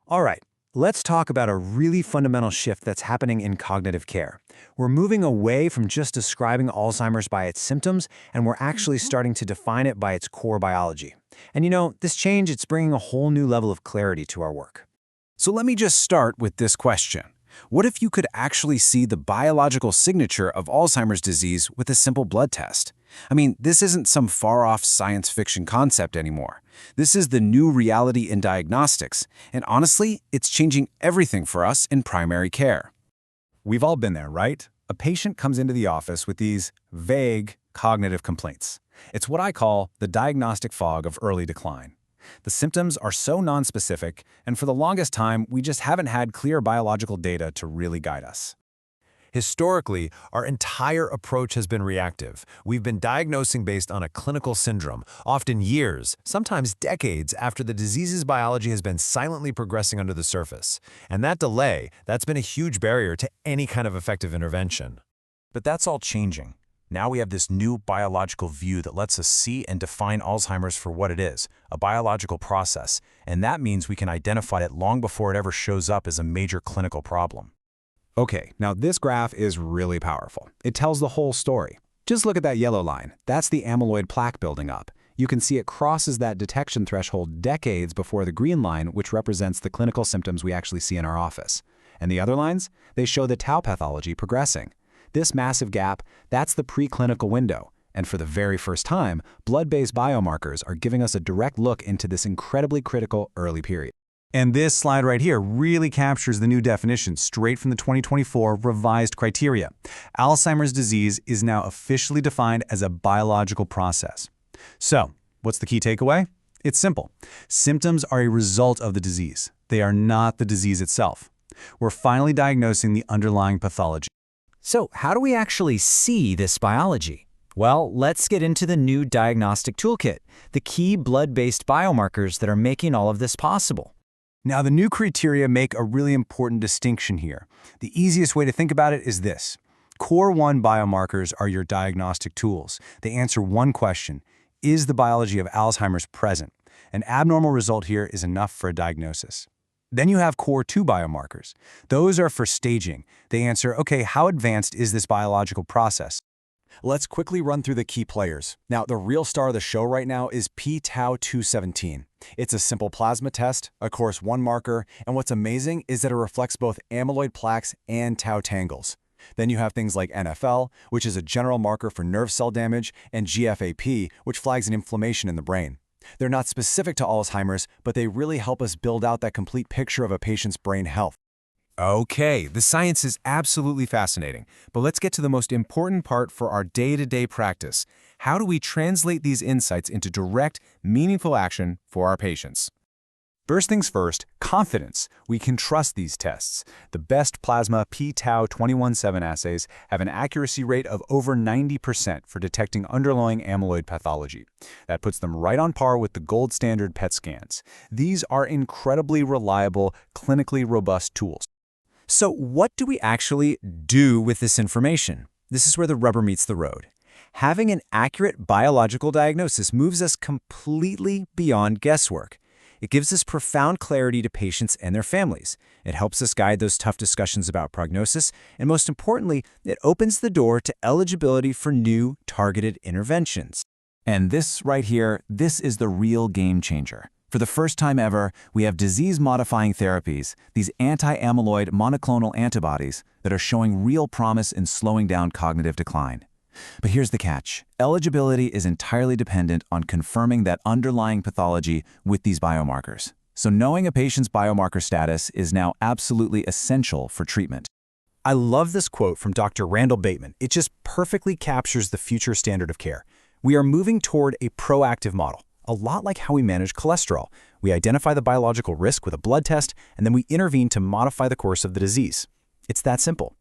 All right, let's talk about a really fundamental shift that's happening in cognitive care. We're moving away from just describing Alzheimer's by its symptoms, and we're actually Mhm. starting to define it by its core biology. And this change, it's bringing a whole new level of clarity to our work. So let me just start with this question. What if you could actually see the biological signature of Alzheimer's disease with a simple blood test? I mean, this isn't some far-off science fiction concept anymore. This is the new reality in diagnostics, and honestly, it's changing everything for us in primary care. We've all been there, right? A patient comes into the office with these vague cognitive complaints. It's what I call the diagnostic fog of early decline. The symptoms are so nonspecific, and for the longest time, we just haven't had clear biological data to really guide us. Historically, our entire approach has been reactive. We've been diagnosing based on a clinical syndrome, often years, sometimes decades after the disease's biology has been silently progressing under the surface. And that delay, that's been a huge barrier to any kind of effective intervention. But that's all changing. Now we have this new biological view that lets us see and define Alzheimer's for what it is, a biological process, and that means we can identify it long before it ever shows up as a major clinical problem. Okay, now this graph is really powerful. It tells the whole story. Just look at that yellow line. That's the amyloid plaque building up. You can see it crosses that detection threshold decades before the green line, which represents the clinical symptoms we actually see in our office. And the other lines? They show the tau pathology progressing. This massive gap, that's the preclinical window. And for the very first time, blood-based biomarkers are giving us a direct look into this incredibly critical early period. And this slide right here really captures the new definition straight from the 2024 revised criteria. Alzheimer's disease is now officially defined as a biological process. So, what's the key takeaway? It's simple. Symptoms are a result of the disease. They are not the disease itself. We're finally diagnosing the underlying pathology. So how do we actually see this biology? Well, let's get into the new diagnostic toolkit, the key blood-based biomarkers that are making all of this possible. Now, the new criteria make a really important distinction here. The easiest way to think about it is this. Core 1 biomarkers are your diagnostic tools. They answer one question: is the biology of Alzheimer's present? An abnormal result here is enough for a diagnosis. Then you have Core 2 biomarkers. Those are for staging. They answer, okay, how advanced is this biological process? Let's quickly run through the key players. Now, the real star of the show right now is p-tau217. It's a simple plasma test, a course 1 marker, and what's amazing is that it reflects both amyloid plaques and tau tangles. Then you have things like NFL, which is a general marker for nerve cell damage, and GFAP, which flags an inflammation in the brain. They're not specific to Alzheimer's, but they really help us build out that complete picture of a patient's brain health. Okay, the science is absolutely fascinating, but let's get to the most important part for our day-to-day practice. How do we translate these insights into direct, meaningful action for our patients? First things first, confidence. We can trust these tests. The best plasma p-tau217 assays have an accuracy rate of over 90% for detecting underlying amyloid pathology. That puts them right on par with the gold standard PET scans. These are incredibly reliable, clinically robust tools. So what do we actually do with this information? This is where the rubber meets the road. Having an accurate biological diagnosis moves us completely beyond guesswork. It gives us profound clarity to patients and their families. It helps us guide those tough discussions about prognosis, and most importantly, it opens the door to eligibility for new targeted interventions. And this right here, this is the real game changer. For the first time ever, we have disease-modifying therapies, these anti-amyloid monoclonal antibodies that are showing real promise in slowing down cognitive decline. But here's the catch. Eligibility is entirely dependent on confirming that underlying pathology with these biomarkers. So knowing a patient's biomarker status is now absolutely essential for treatment. I love this quote from Dr. Randall Bateman. It just perfectly captures the future standard of care. We are moving toward a proactive model, a lot like how we manage cholesterol. We identify the biological risk with a blood test, and then we intervene to modify the course of the disease. It's that simple.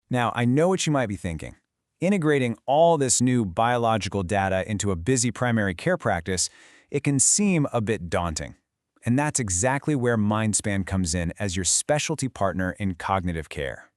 Now, I know what you might be thinking. Integrating all this new biological data into a busy primary care practice, it can seem a bit daunting. And that's exactly where Mindspan comes in as your specialty partner in cognitive care.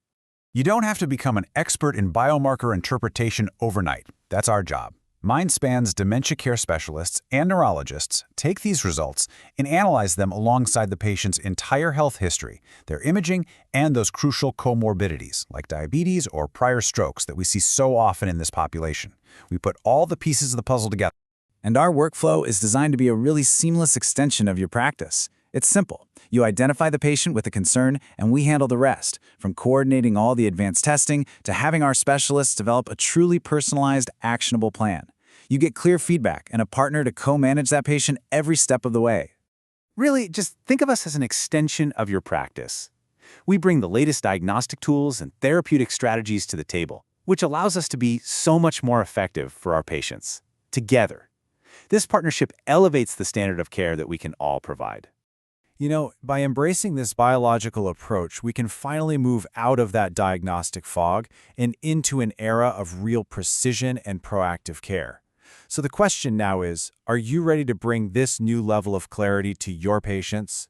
You don't have to become an expert in biomarker interpretation overnight. That's our job. Mindspan's dementia care specialists and neurologists take these results and analyze them alongside the patient's entire health history, their imaging, and those crucial comorbidities like diabetes or prior strokes that we see so often in this population. We put all the pieces of the puzzle together. And our workflow is designed to be a really seamless extension of your practice. It's simple. You identify the patient with a concern, and we handle the rest, from coordinating all the advanced testing to having our specialists develop a truly personalized, actionable plan. You get clear feedback and a partner to co-manage that patient every step of the way. Really, just think of us as an extension of your practice. We bring the latest diagnostic tools and therapeutic strategies to the table, which allows us to be so much more effective for our patients. Together. This partnership elevates the standard of care that we can all provide. You know, by embracing this biological approach, we can finally move out of that diagnostic fog and into an era of real precision and proactive care. So the question now is, are you ready to bring this new level of clarity to your patients?